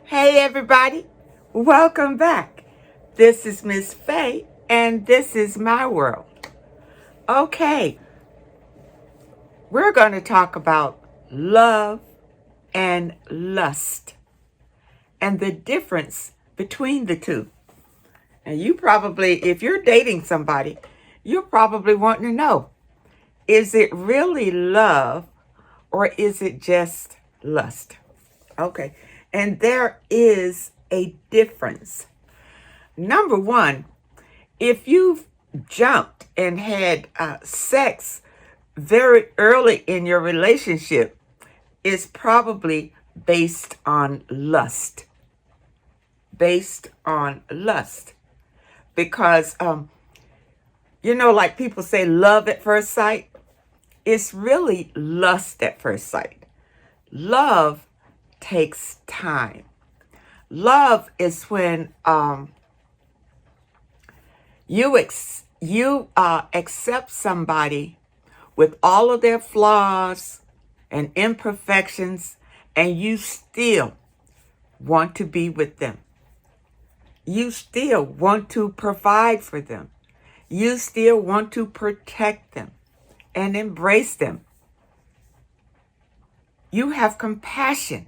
Hey everybody, welcome back. This is Miss Faye and this is my world. Okay, we're going to talk about love and lust and the difference between the two. And you probably, if you're dating somebody, you're probably wanting to know, is it really love or is it just lust? Okay, and there is a difference. Number one, if you've jumped and had sex very early in your relationship, it's probably based on lust. Based on lust. Because, like people say, love at first sight, it's really lust at first sight. Love takes time. Love is when you accept somebody with all of their flaws and imperfections, and you still want to be with them. You still want to provide for them. You still want to protect them and embrace them. You have compassion.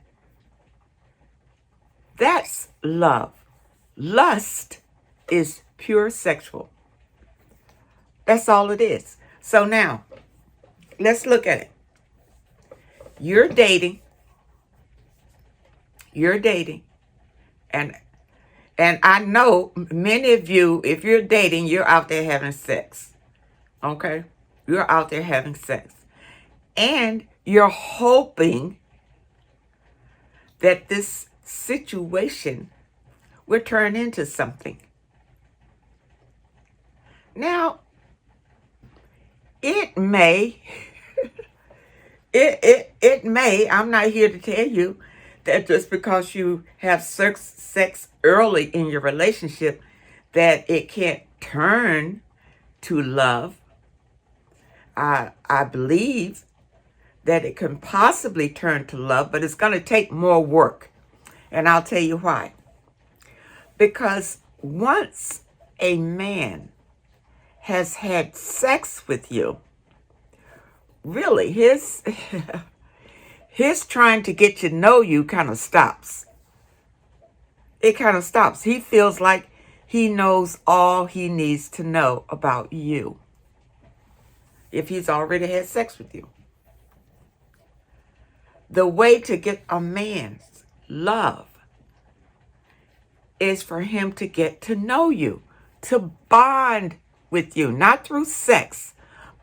That's love. Lust is pure sexual. That's all it is. So now, let's look at it. You're dating, and I know many of you, if you're dating, you're out there having sex. Okay? You're out there having sex. And you're hoping that this situation will turn into something. Now, it may, it may, I'm not here to tell you that just because you have sex early in your relationship, that it can't turn to love. I believe that it can possibly turn to love, but it's going to take more work. And I'll tell you why. Because once a man has had sex with you, really his trying to get to know you kind of stops. It kind of stops. He feels like he knows all he needs to know about you if he's already had sex with you. The way to get a man's love is for him to get to know you, to bond with you, not through sex,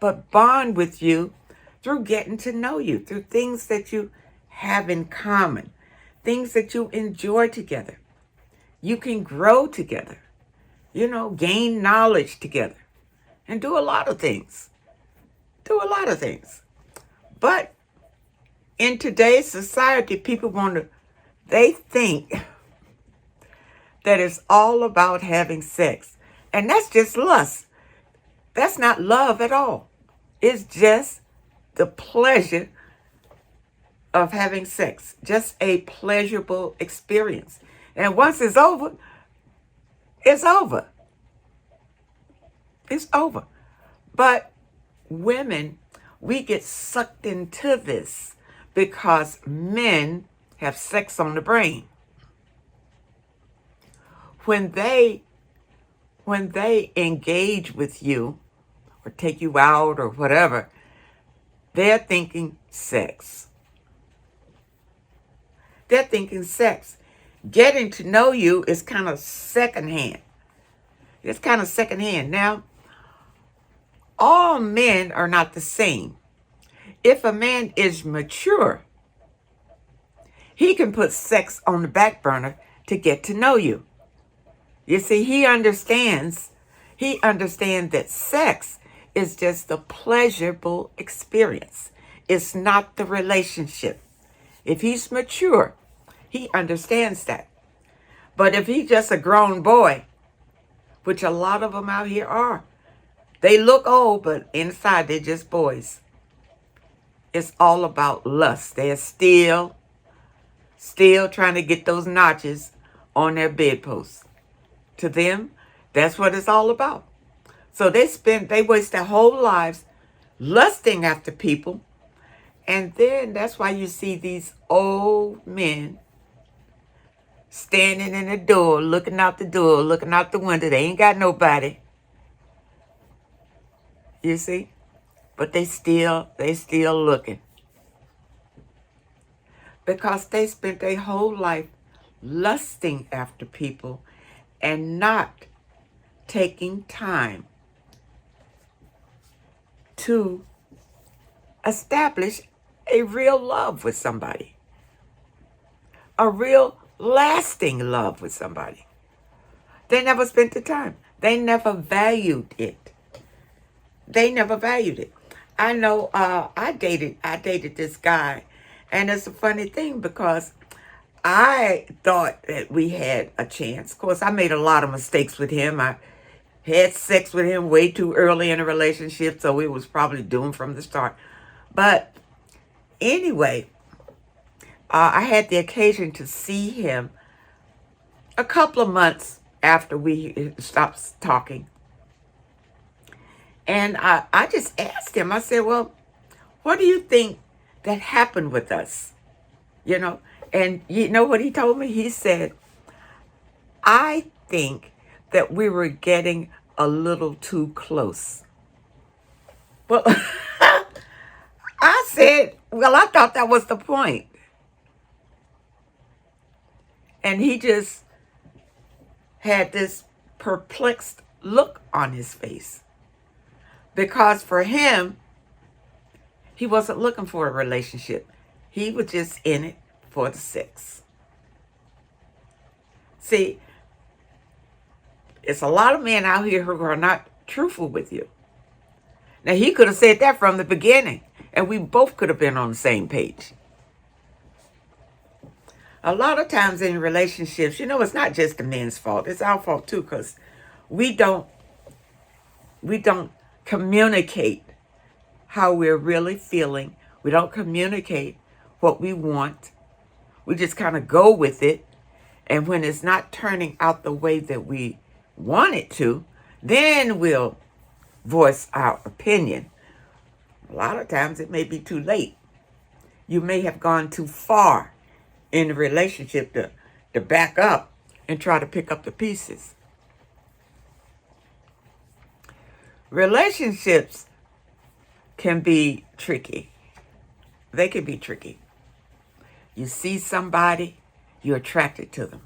but bond with you through getting to know you, through things that you have in common, things that you enjoy together. You can grow together, gain knowledge together, and do a lot of things. But in today's society, they think that it's all about having sex. And that's just lust. That's not love at all. It's just the pleasure of having sex. Just a pleasurable experience. And once it's over, it's over. It's over. But women, we get sucked into this because men have sex on the brain. When they engage with you or take you out or whatever, they're thinking sex. They're thinking sex. Getting to know you is kind of secondhand. It's kind of secondhand. Now, all men are not the same. If a man is mature, he can put sex on the back burner to get to know you. You see, he understands that sex is just a pleasurable experience. It's not the relationship. If he's mature, he understands that. But if he's just a grown boy, which a lot of them out here are, they look old, but inside they're just boys. It's all about lust. They'll steal. still trying to get those notches on their bedposts. To them, that's what it's all about. So they waste their whole lives lusting after people. And then that's why you see these old men standing in the door, looking out the window. They ain't got nobody. You see? But they still looking. Because they spent their whole life lusting after people and not taking time to establish a real love with somebody. A real lasting love with somebody. They never spent the time. They never valued it. I know I dated this guy, and it's a funny thing because I thought that we had a chance. Of course, I made a lot of mistakes with him. I had sex with him way too early in a relationship, so it was probably doomed from the start. But anyway, I had the occasion to see him a couple of months after we stopped talking. And I just asked him, I said, well, what do you think that happened with us? You know? And you know what he told me? He said, I think that we were getting a little too close. Well, I said, well, I thought that was the point. And he just had this perplexed look on his face. Because for him, he wasn't looking for a relationship. He was just in it for the sex. See, it's a lot of men out here who are not truthful with you. Now, he could have said that from the beginning, and we both could have been on the same page. A lot of times in relationships, it's not just the men's fault. It's our fault too, because we don't communicate how we're really feeling. We don't communicate what we want. We just kind of go with it. And when it's not turning out the way that we want it to, then we'll voice our opinion. A lot of times it may be too late. You may have gone too far in the relationship to back up and try to pick up the pieces. Relationships can be tricky. They can be tricky. You see somebody, you're attracted to them.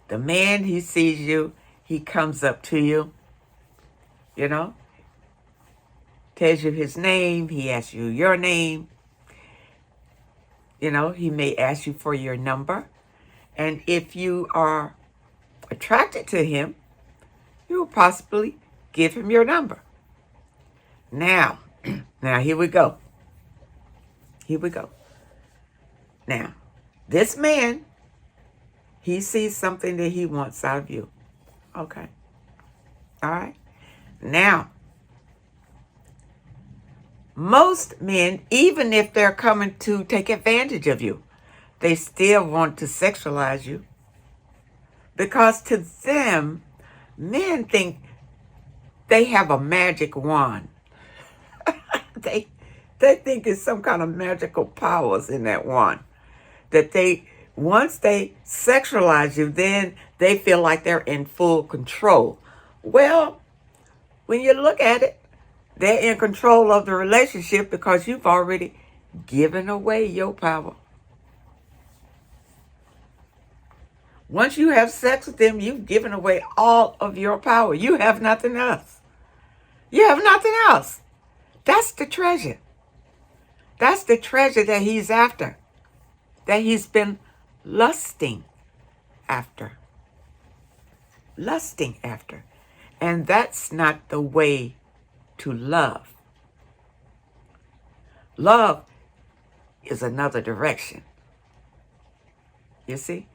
The man, he sees you, he comes up to you, tells you his name, he asks you your name. He may ask you for your number. And if you are attracted to him, you will possibly give him your number. Now here we go. Now, this man, he sees something that he wants out of you. Okay. All right. Now, most men, even if they're coming to take advantage of you, they still want to sexualize you. Because to them, men think they have a magic wand. They think it's some kind of magical powers in that wand. That once they sexualize you, then they feel like they're in full control. Well, when you look at it, they're in control of the relationship because you've already given away your power. Once you have sex with them, you've given away all of your power. You have nothing else. That's the treasure. That's the treasure that he's after. That he's been lusting after. And that's not the way to love. Love is another direction. You see?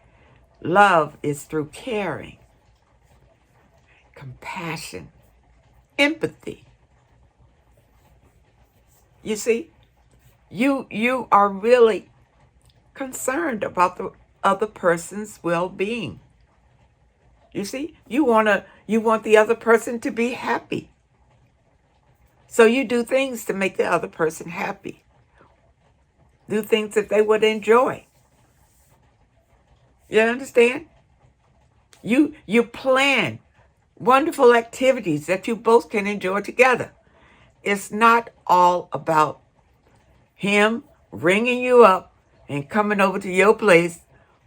Love is through caring, compassion, empathy. You see? You are really concerned about the other person's well-being. You see, you want the other person to be happy. So you do things to make the other person happy. Do things that they would enjoy. You understand? You plan wonderful activities that you both can enjoy together. It's not all about him ringing you up and coming over to your place,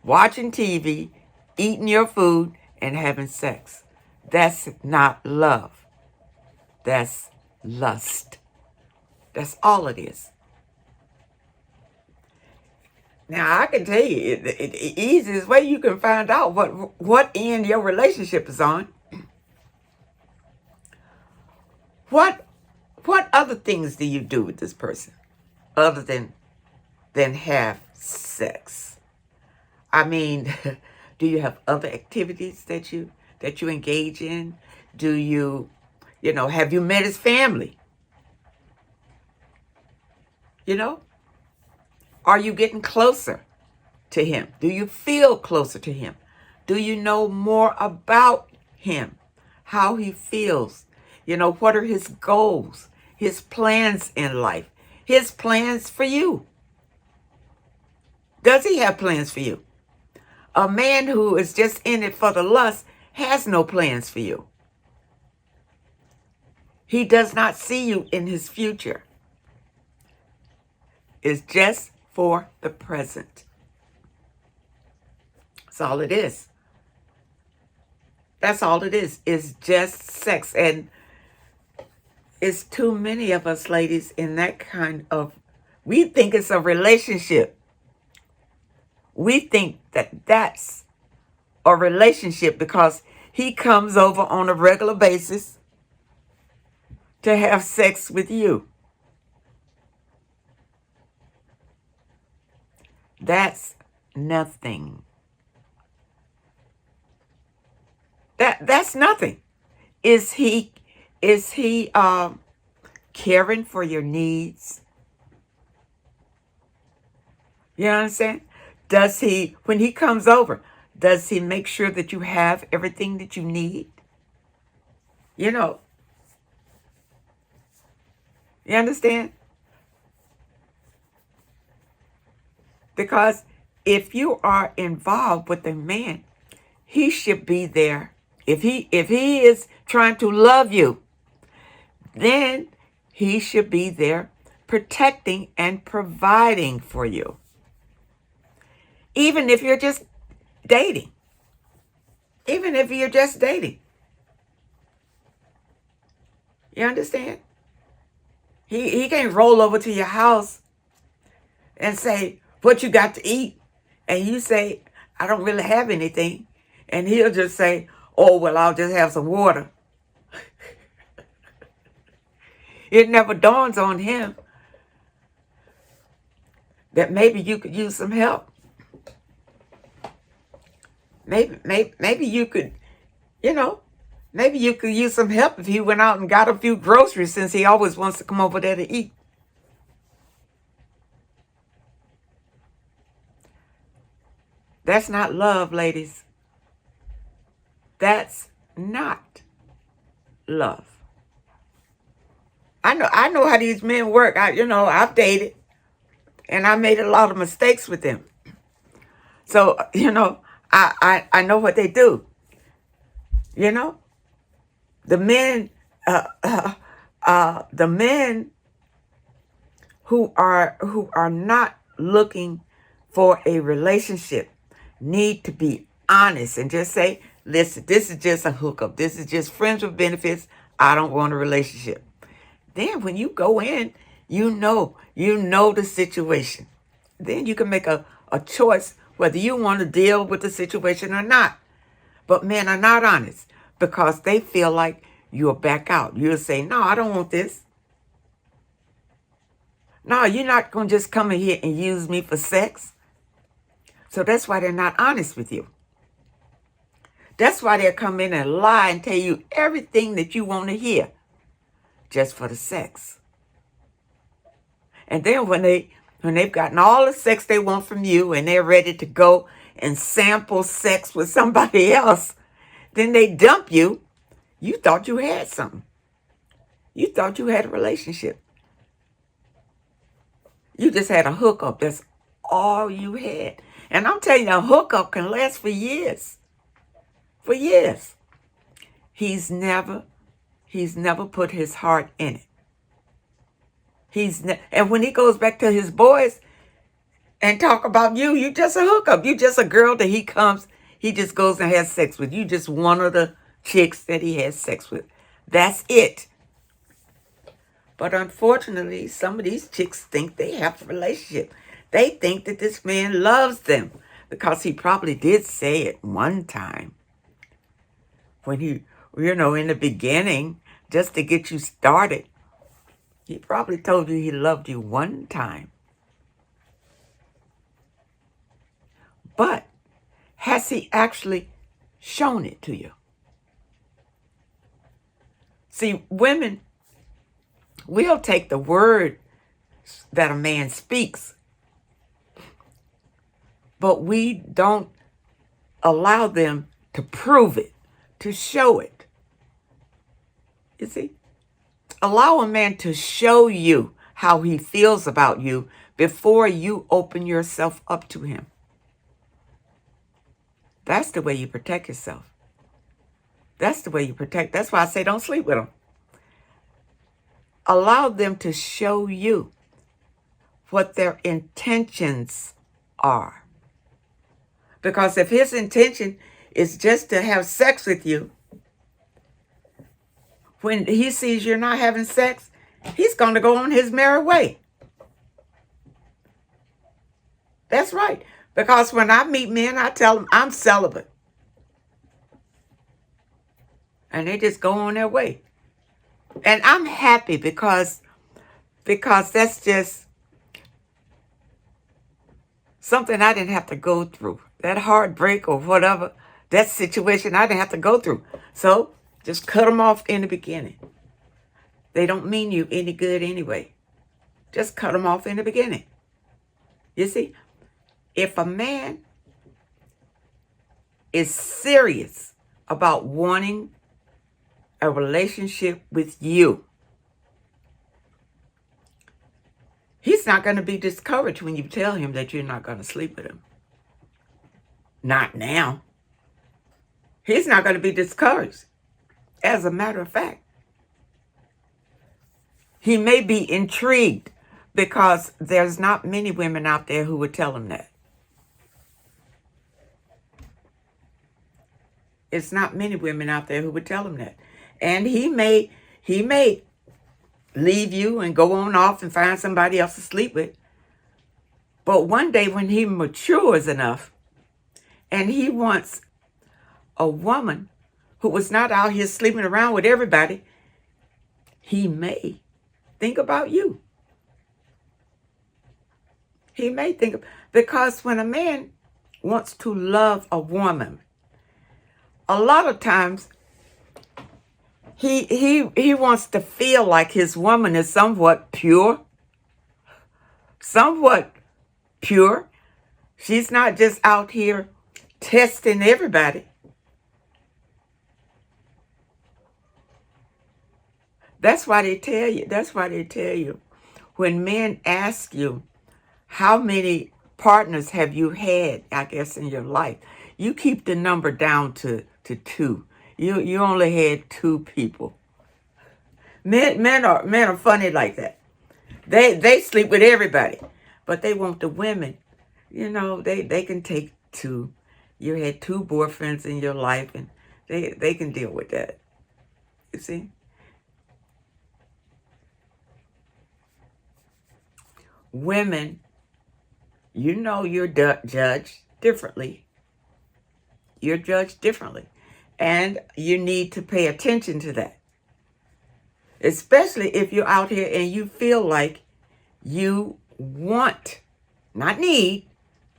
watching TV, eating your food, and having sex. That's not love. That's lust. That's all it is. Now, I can tell you, the easiest way you can find out what end your relationship is on. What other things do you do with this person other than have sex? I mean, do you have other activities that you engage in? Do you have you met his family? Are you getting closer to him? Do you feel closer to him? Do you know more about him? How he feels? What are his goals? His plans in life? His plans for you? Does he have plans for you? A man who is just in it for the lust has no plans for you. He does not see you in his future. It's just for the present. That's all it is. That's all it is. It's just sex. And it's too many of us ladies in that kind of, we think it's a relationship. We think that that's a relationship because he comes over on a regular basis to have sex with you. That's nothing. That's nothing. Is he caring for your needs? You understand? Does he, when he comes over, does he make sure that you have everything that you need? You understand? Because if you are involved with a man, he should be there. If he is trying to love you, then he should be there protecting and providing for you. Even if you're just dating. Even if you're just dating. You understand? He can't roll over to your house and say, what you got to eat? And you say, I don't really have anything. And he'll just say, oh, well, I'll just have some water. It never dawns on him that maybe you could use some help. Maybe you could, maybe you could use some help if he went out and got a few groceries, since he always wants to come over there to eat. That's not love, ladies. That's not love. I know how these men work. I've dated, and I made a lot of mistakes with them. So, I know what they do. The men who are not looking for a relationship need to be honest and just say, listen, this is just a hookup. This is just friends with benefits. I don't want a relationship. Then when you go in, you know the situation. Then you can make a choice whether you want to deal with the situation or not. But men are not honest because they feel like you'll back out. You'll say, no, I don't want this. No, you're not going to just come in here and use me for sex. So that's why they're not honest with you. That's why they'll come in and lie and tell you everything that you want to hear just for the sex. And then when they when they've gotten all the sex they want from you and they're ready to go and sample sex with somebody else, then they dump you. You thought you had something. You thought you had a relationship. You just had a hookup. That's all you had. And I'm telling you, a hookup can last for years. For years. He's never put his heart in it. And when he goes back to his boys and talk about you, you just a hookup. You just a girl that he just goes and has sex with. You just one of the chicks that he has sex with. That's it. But unfortunately, some of these chicks think they have a relationship. They think that this man loves them because he probably did say it one time when he, in the beginning, just to get you started. He probably told you he loved you one time. But has he actually shown it to you? See, women, we'll take the word that a man speaks, but we don't allow them to prove it, to show it. You see? Allow a man to show you how he feels about you before you open yourself up to him. That's the way you protect yourself. That's the way you protect. That's why I say don't sleep with them. Allow them to show you what their intentions are. Because if his intention is just to have sex with you, when he sees you're not having sex, he's going to go on his merry way. That's right. Because when I meet men, I tell them I'm celibate. And they just go on their way. And I'm happy because that's just something I didn't have to go through. That heartbreak or whatever, that situation I didn't have to go through. So just cut them off in the beginning. They don't mean you any good anyway. Just cut them off in the beginning. You see, if a man is serious about wanting a relationship with you, he's not going to be discouraged when you tell him that you're not going to sleep with him. Not now. He's not going to be discouraged. As a matter of fact, he may be intrigued because there's not many women out there who would tell him that. It's not many women out there who would tell him that. And he may leave you and go on off and find somebody else to sleep with. But one day when he matures enough and he wants a woman who was not out here sleeping around with everybody, he may think about you. He may think, because when a man wants to love a woman, a lot of times he wants to feel like his woman is somewhat pure. Somewhat pure. She's not just out here testing everybody. That's why they tell you, when men ask you, how many partners have you had, I guess, in your life? You keep the number down to 2. You only had 2 people. Men are funny like that. They sleep with everybody, but they want the women. They can take 2. You had 2 boyfriends in your life, and they can deal with that. You see? Women, you're judged differently. You're judged differently. And you need to pay attention to that. Especially if you're out here and you feel like you want, not need,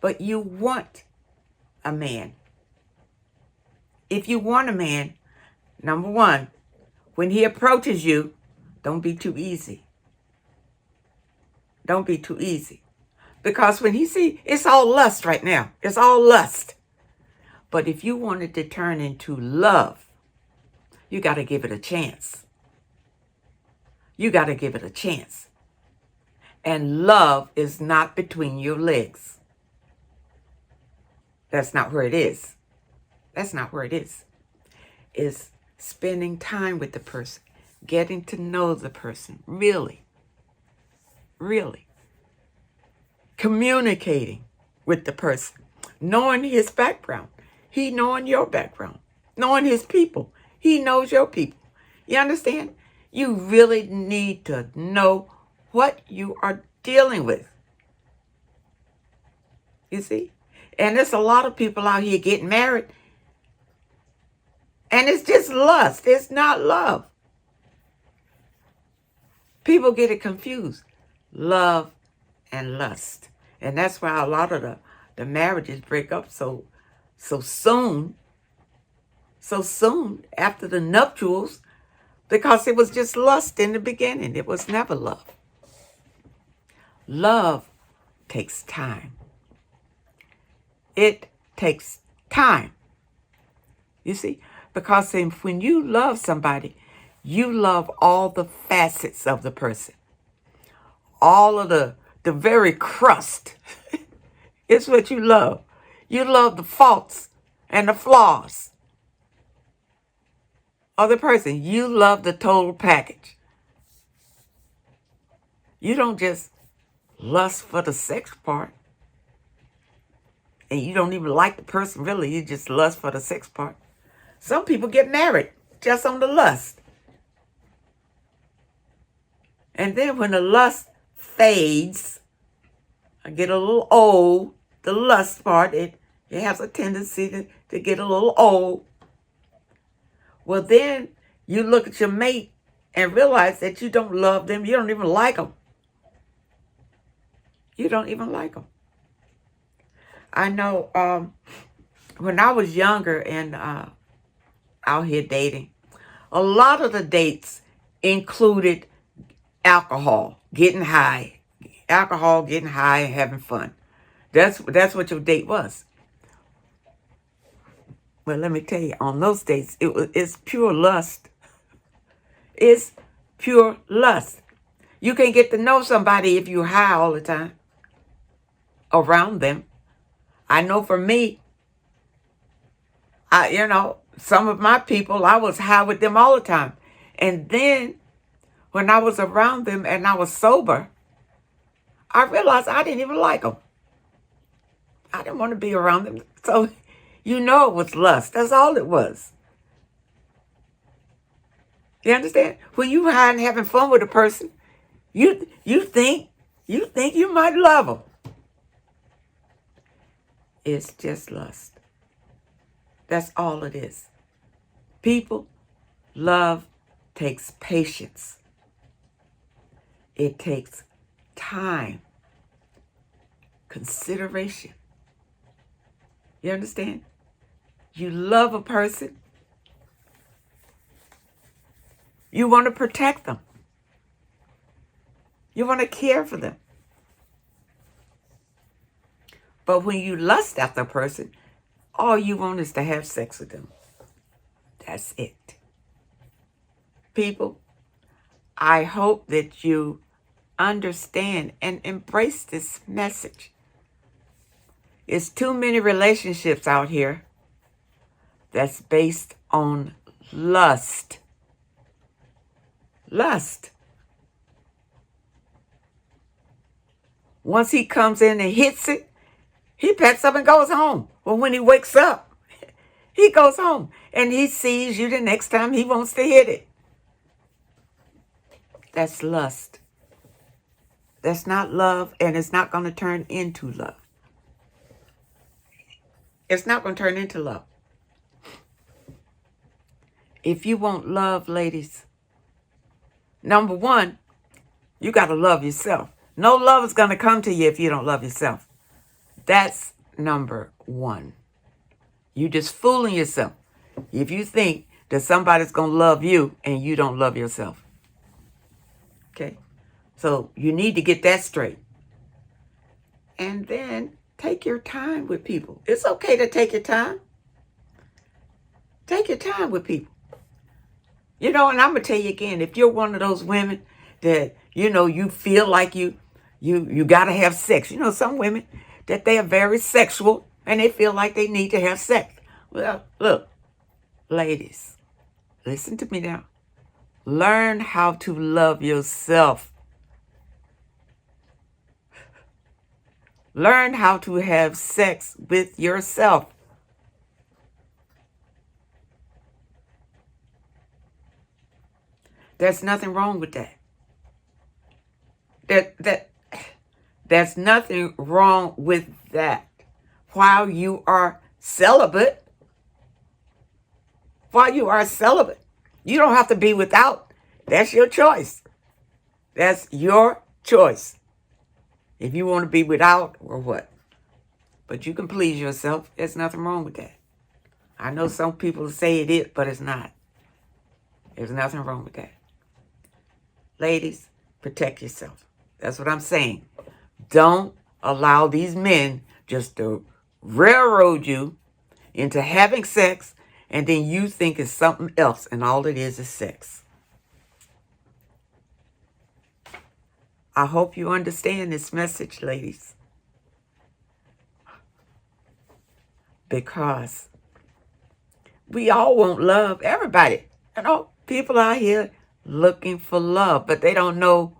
but you want a man. If you want a man, number one, when he approaches you, don't be too easy. Don't be too easy. Because when he see, it's all lust right now. It's all lust. But if you want it to turn into love, you got to give it a chance. You got to give it a chance. And love is not between your legs. That's not where it is. That's not where it is. It's spending time with the person, getting to know the person, really, really. Communicating with the person, knowing his background. He knowing your background, knowing his people. He knows your people. You understand? You really need to know what you are dealing with. You see? And there's a lot of people out here getting married, and it's just lust. It's not love. People get it confused. Love and lust. And that's why a lot of the marriages break up so soon after the nuptials, because it was just lust in the beginning. It was never love. Love takes time. It takes time. You see? Because when you love somebody, you love all the facets of the person. All of the very crust. It's what you love. You love the faults and the flaws of the person. You love the total package. You don't just lust for the sex part. And you don't even like the person really. You just lust for the sex part. Some people get married just on the lust. And then when the lust fades, I get a little old, the lust part, it has a tendency to get a little old. Well, then you look at your mate and realize that you don't love them. You don't even like them. You don't even like them. I know when I was younger and out here dating, a lot of the dates included alcohol, getting high. Alcohol, getting high, and having fun. That's what your date was. Well, let me tell you, on those dates, it's pure lust. It's pure lust. You can't get to know somebody if you're high all the time around them. I know for me, some of my people, I was high with them all the time. And then when I was around them and I was sober, I realized I didn't even like them. I didn't want to be around them. So, it was lust. That's all it was. You understand? When you high and having fun with a person, you think you might love them. It's just lust. That's all it is. People, love takes patience. It takes time, consideration. You understand? You love a person. You want to protect them. You want to care for them. But when you lust after a person, all you want is to have sex with them. That's it. People, I hope that you understand and embrace this message. It's too many relationships out here that's based on lust. Lust. Once he comes in and hits it, he packs up and goes home. Well, when he wakes up, he goes home and he sees you the next time he wants to hit it. That's lust. That's not love, and it's not going to turn into love. It's not going to turn into love. If you want love, ladies, number one, you got to love yourself. No love is going to come to you if you don't love yourself. That's number one. You just fooling yourself if you think that somebody's going to love you and you don't love yourself. Okay? So you need to get that straight. And then take your time with people. It's okay to take your time. Take your time with people. And I'm going to tell you again, if you're one of those women that, you feel like you got to have sex. Some women that they are very sexual and they feel like they need to have sex. Well, look, ladies, listen to me now. Learn how to love yourself. Learn how to have sex with yourself. There's nothing wrong with that. There's nothing wrong with that. While you are celibate, you don't have to be without. That's your choice. That's your choice. If you want to be without or what. But you can please yourself. There's nothing wrong with that. I know some people say it is, but it's not. There's nothing wrong with that. Ladies, protect yourself. That's what I'm saying. Don't allow these men just to railroad you into having sex, and then you think it's something else, and all it is sex. I hope you understand this message, ladies. Because we all want love. Everybody. People out here looking for love, but they don't know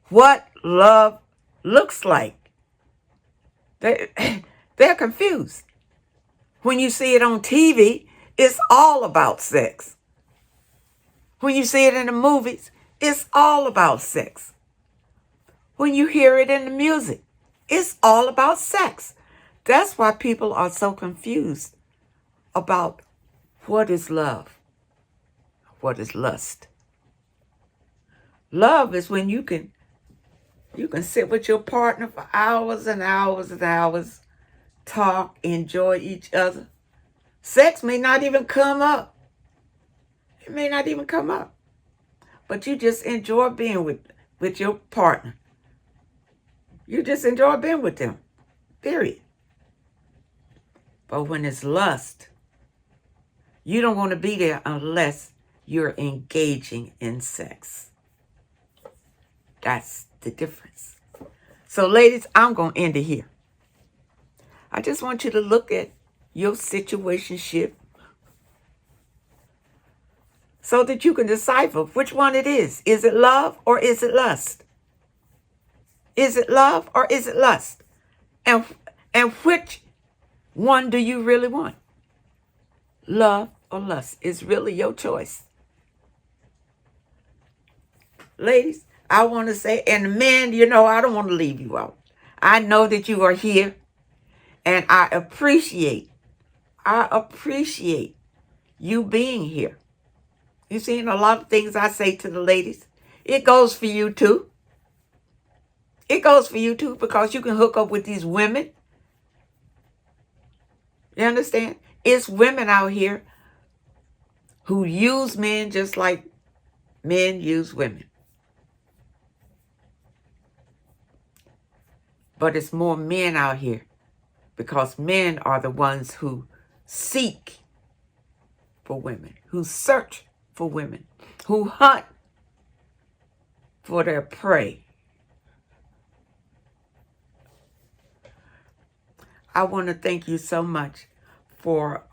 what love looks like. They're confused. When you see it on TV, it's all about sex. When you see it in the movies, it's all about sex. When you hear it in the music, it's all about sex. That's why people are so confused about what is love, what is lust. Love is when you can sit with your partner for hours and hours and hours, talk, enjoy each other. Sex may not even come up. It may not even come up. But you just enjoy being with your partner. You just enjoy being with them. Period. But when it's lust, you don't want to be there unless you're engaging in sex. That's the difference. So, ladies, I'm going to end it here. I just want you to look at your situationship so that you can decipher which one it is. Is it love or is it lust? Is it love or is it lust? And which one do you really want? Love or lust? It's really your choice. Ladies, I want to say, and men, I don't want to leave you out. I know that you are here, and I appreciate you being here. You see, a lot of things I say to the ladies, it goes for you too. It goes for you too, because you can hook up with these women. You understand? It's women out here who use men just like men use women. But it's more men out here because men are the ones who seek for women, who search for women, who hunt for their prey. I want to thank you so much for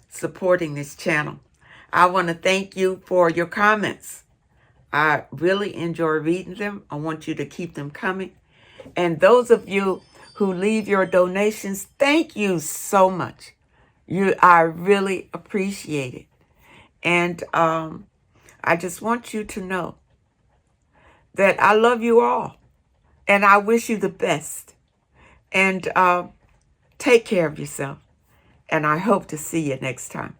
supporting this channel. I want to thank you for your comments. I really enjoy reading them. I want you to keep them coming. And those of you who leave your donations, thank you so much. I really appreciate it. And I just want you to know that I love you all. And I wish you the best. And take care of yourself. And I hope to see you next time.